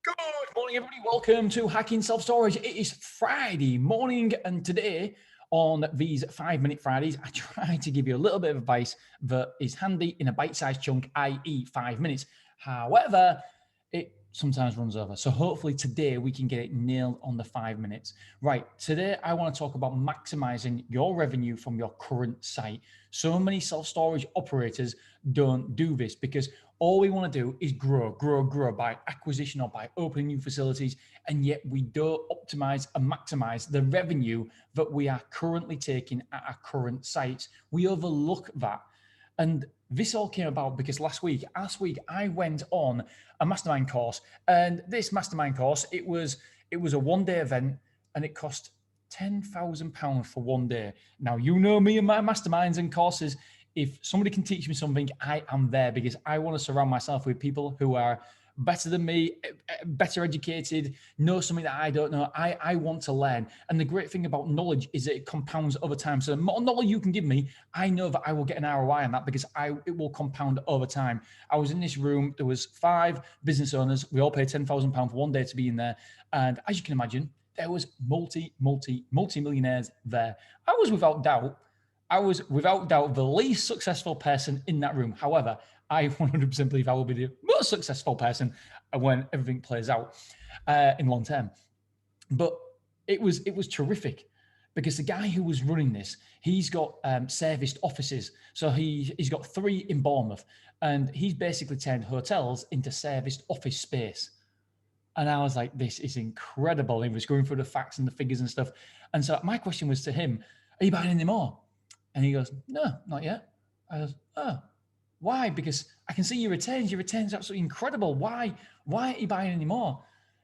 Good morning, everybody. Welcome to Hacking Self-Storage. It is Friday morning, and today on these 5-minute Fridays, I try to give you a little bit of advice that is handy in a bite-sized chunk, i.e. 5 minutes. However, it sometimes runs over. So hopefully today we can get it nailed on the 5 minutes. Right, today I want to talk about maximizing your revenue from your current site. So many self-storage operators don't do this because all we want to do is grow by acquisition or by opening new facilities. And yet we don't optimize and maximize the revenue that we are currently taking at our current sites. We overlook that. And this all came about because last week I went on a mastermind course, and this mastermind course, it was a 1-day event, and it cost £10,000 for 1 day. Now, you know me and my masterminds and courses. If somebody can teach me something, I am there because I want to surround myself with people who are better than me, better educated, know something that I don't know. I want to learn. And the great thing about knowledge is that it compounds over time. So the more knowledge you can give me, I know that I will get an ROI on that because it will compound over time. I was in this room, there was 5 business owners. We all paid £10,000 for 1 day to be in there. And as you can imagine, there was multi-millionaires there. I was without doubt the least successful person in that room. However, I 100% believe I will be the most successful person when everything plays out in long term. But it was terrific because the guy who was running this, he's got serviced offices. So he's got 3 in Bournemouth, and he's basically turned hotels into serviced office space. And I was like, this is incredible. He was going through the facts and the figures and stuff. And so my question was to him, are you buying any more? And he goes, no, not yet. I goes, oh, why? Because I can see your returns. Your returns are absolutely incredible. Why aren't you buying any more?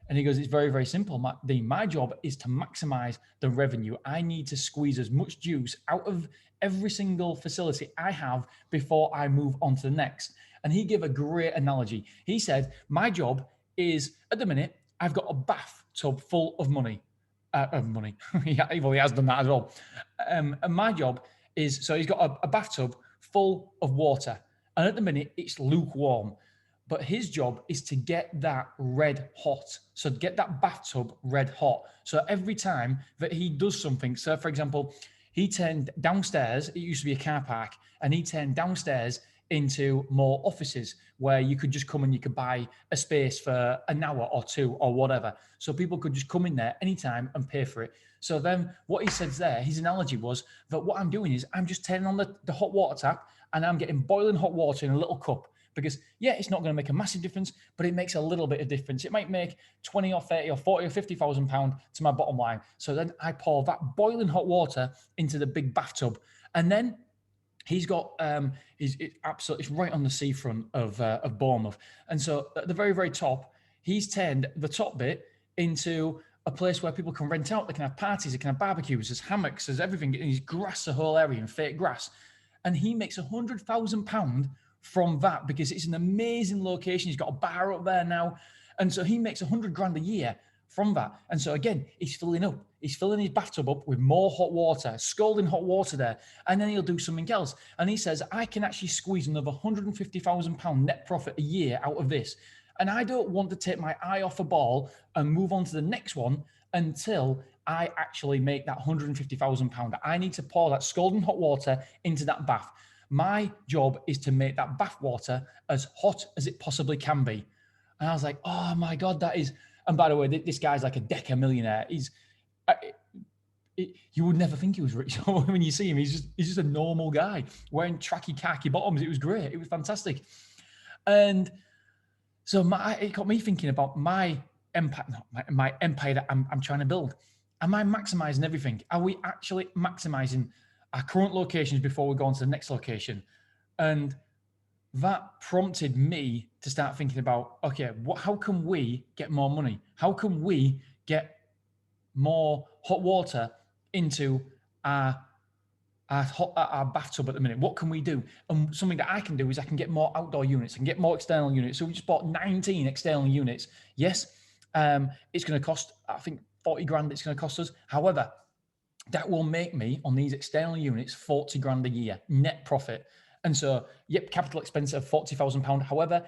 And he goes, it's very, very simple. My job is to maximize the revenue. I need to squeeze as much juice out of every single facility I have before I move on to the next. And he gave a great analogy. He said, my job is, at the minute, I've got a bathtub full of money. He has done that as well. And my job is, so he's got a bathtub full of water, and at the minute it's lukewarm, but his job is to get that red hot. So get that bathtub red hot. So every time that he does something, so for example, he turned downstairs, it used to be a car park, and he turned downstairs into more offices where you could just come and you could buy a space for an hour or 2 or whatever. So people could just come in there anytime and pay for it. So then what he says there, his analogy was that what I'm doing is I'm just turning on the hot water tap, and I'm getting boiling hot water in a little cup. Because yeah, it's not going to make a massive difference, but it makes a little bit of difference. It might make 20 or 30 or 40 or 50,000 pounds to my bottom line. So then I pour that boiling hot water into the big bathtub, and then he's got it's right on the seafront of Bournemouth. And so at the very, very top, he's turned the top bit into a place where people can rent out. They can have parties, they can have barbecues, there's hammocks, there's everything. He's grass the whole area in fake grass. And he makes £100,000 from that because it's an amazing location. He's got a bar up there now. And so he makes 100 grand a year from that. And so again, he's filling up. He's filling his bathtub up with more hot water, scalding hot water there. And then he'll do something else. And he says, I can actually squeeze another £150,000 net profit a year out of this. And I don't want to take my eye off a ball and move on to the next one until I actually make that £150,000. I need to pour that scalding hot water into that bath. My job is to make that bath water as hot as it possibly can be. And I was like, oh my God, that is... And by the way, this guy's like a deca millionaire. You would never think he was rich. When you see him, he's just a normal guy wearing tracky khaki bottoms. It was great. It was fantastic. And so it got me thinking about my empire that I'm trying to build. Am I maximizing everything? Are we actually maximizing our current locations before we go on to the next location? And that prompted me to start thinking about, okay, how can we get more money? How can we get more hot water into our bathtub at the minute? What can we do? And something that I can do is I can get more outdoor units, I can get more external units. So we just bought 19 external units. Yes, it's going to cost, I think, 40 grand it's going to cost us. However, that will make me, on these external units, 40 grand a year net profit. And so, yep, capital expense of £40,000. However,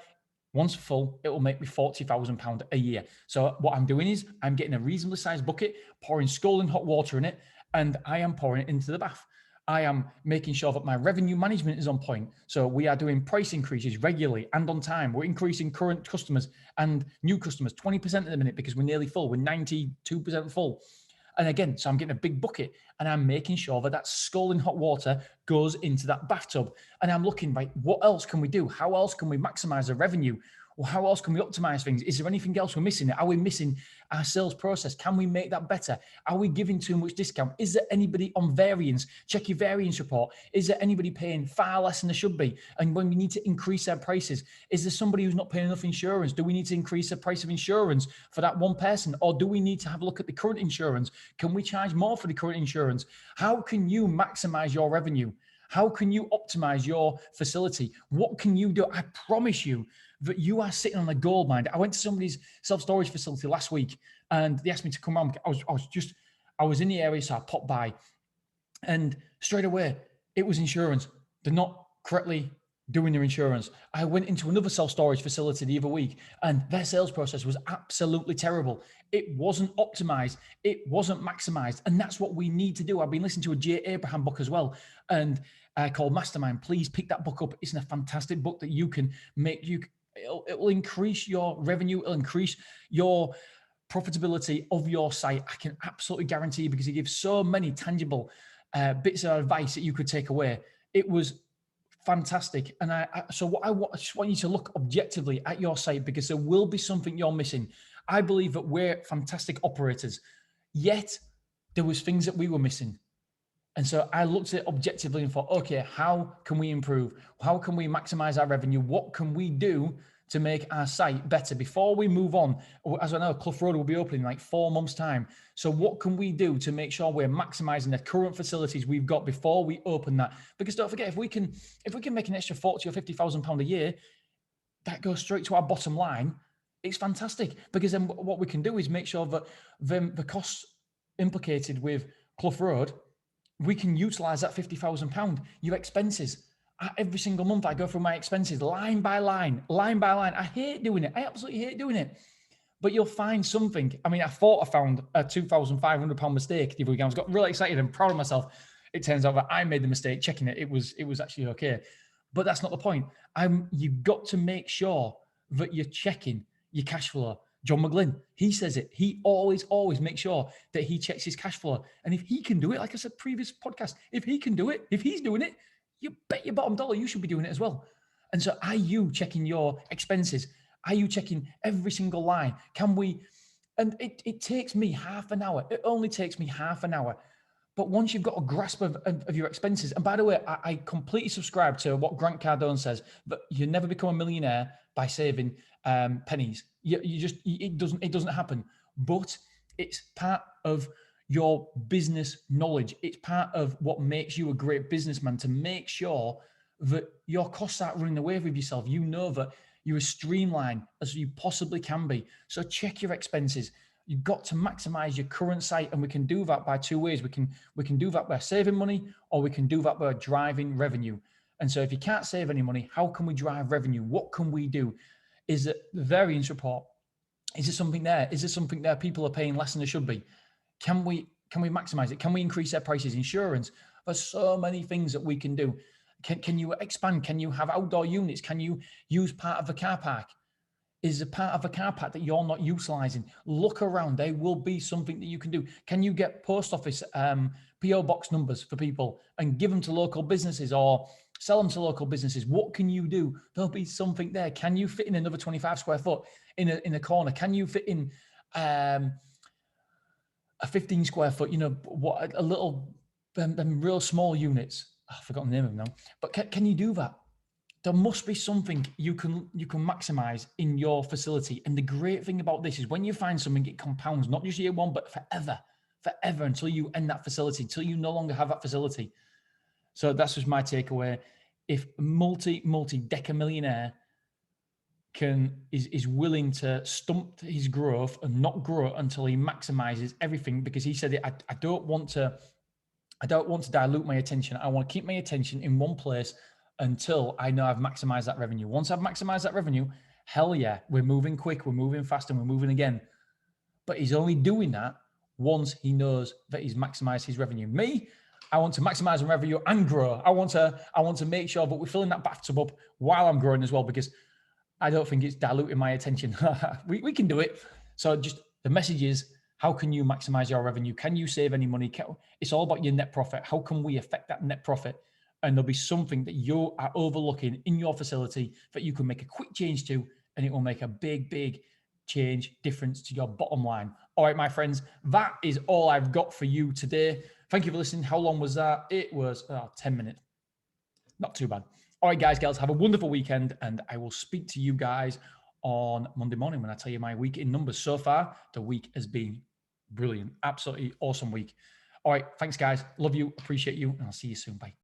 Once full, it will make me £40,000 a year. So what I'm doing is I'm getting a reasonably sized bucket, pouring scalding hot water in it, and I am pouring it into the bath. I am making sure that my revenue management is on point. So we are doing price increases regularly and on time. We're increasing current customers and new customers 20% at the minute because we're nearly full. We're 92% full. And again, so I'm getting a big bucket and I'm making sure that that scalding hot water goes into that bathtub. And I'm looking, right, what else can we do? How else can we maximize the revenue? Or how else can we optimize things? Is there anything else we're missing? Are we missing our sales process? Can we make that better? Are we giving too much discount? Is there anybody on variance? Check your variance report. Is there anybody paying far less than they should be? And when we need to increase their prices, is there somebody who's not paying enough insurance? Do we need to increase the price of insurance for that one person? Or do we need to have a look at the current insurance? Can we charge more for the current insurance? How can you maximize your revenue? How can you optimize your facility? What can you do? I promise you that you are sitting on a gold mine. I went to somebody's self-storage facility last week and they asked me to come around. I was in the area, so I popped by and straight away it was insurance. They're not correctly doing their insurance. I went into another self-storage facility the other week and their sales process was absolutely terrible. It wasn't optimized. It wasn't maximized. And that's what we need to do. I've been listening to a J. Abraham book as well and called Mastermind. Please pick that book up. It's a fantastic book that you can make. It will increase your revenue. It'll increase your profitability of your site. I can absolutely guarantee you because he gives so many tangible bits of advice that you could take away. It was fantastic. And I just want you to look objectively at your site because there will be something you're missing. I believe that we're fantastic operators, yet there was things that we were missing. And so I looked at it objectively and thought, okay, how can we improve? How can we maximize our revenue? What can we do to make our site better before we move on? As I know, Clough Road will be opening in like 4 months' time. So what can we do to make sure we're maximizing the current facilities we've got before we open that? Because don't forget, if we can make an extra 40 or 50,000 pound a year, that goes straight to our bottom line. It's fantastic because then what we can do is make sure that the costs implicated with Clough Road, we can utilize that £50,000. Your expenses. Every single month I go through my expenses line by line. I hate doing it. I absolutely hate doing it. But you'll find something. I mean, I thought I found a £2,500 mistake the other week. I got really excited and proud of myself. It turns out that I made the mistake checking it. It was actually okay. But that's not the point. You've got to make sure that you're checking your cash flow. John McGlynn, he says it. He always makes sure that he checks his cash flow. And if he can do it, like I said, previous podcast, if he can do it, if he's doing it, you bet your bottom dollar you should be doing it as well. And so are you checking your expenses? Are you checking every single line? Can we? And it takes me half an hour. It only takes me half an hour. But once you've got a grasp of your expenses, and by the way, I completely subscribe to what Grant Cardone says, that you never become a millionaire by saving pennies. It doesn't happen. But it's part of your business knowledge. It's part of what makes you a great businessman, to make sure that your costs aren't running away with yourself. You know that you're as streamlined as you possibly can be. So check your expenses. You've got to maximize your current site, and we can do that by 2 ways. We can do that by saving money, or we can do that by driving revenue. And so if you can't save any money, how can we drive revenue? What can we do? Is it the variance report? Is there something there? Is there something there people are paying less than they should be? Can we maximize it? Can we increase their prices? Insurance. There's so many things that we can do. Can you expand? Can you have outdoor units? Can you use part of the car park? Is a part of a car park that you're not utilizing? Look around. There will be something that you can do. Can you get post office PO box numbers for people and give them to local businesses, or sell them to local businesses? What can you do? There'll be something there. Can you fit in another 25 square foot in a corner? Can you fit in a 15 square foot, what a little, them real small units. I've forgotten the name of them now. But can you do that? There must be something you can maximize in your facility. And the great thing about this is when you find something, it compounds, not just year one, but forever until you end that facility, until you no longer have that facility. So that's just my takeaway. If multi-decker millionaire is willing to stump his growth and not grow until he maximizes everything, because he said, I don't want to dilute my attention. I want to keep my attention in one place until I know I've maximized that revenue. Once I've maximized that revenue, Hell yeah, we're moving quick, we're moving fast, and we're moving again. But he's only doing that once he knows that he's maximized his revenue. Me, I want to maximize my revenue and grow. I want to make sure that we're filling that bathtub up while I'm growing as well, because I don't think it's diluting my attention. we can do it. So just the message is, how can you maximize your revenue? Can you save any money? It's all about your net profit. How can we affect that net profit? And there'll be something that you are overlooking in your facility that you can make a quick change to, and it will make a big, big change difference to your bottom line. All right, my friends, that is all I've got for you today. Thank you for listening. How long was that? It was 10 minutes. Not too bad. All right, guys, girls, have a wonderful weekend, and I will speak to you guys on Monday morning when I tell you my week in numbers. So far, the week has been brilliant. Absolutely awesome week. All right, thanks, guys. Love you, appreciate you, and I'll see you soon. Bye.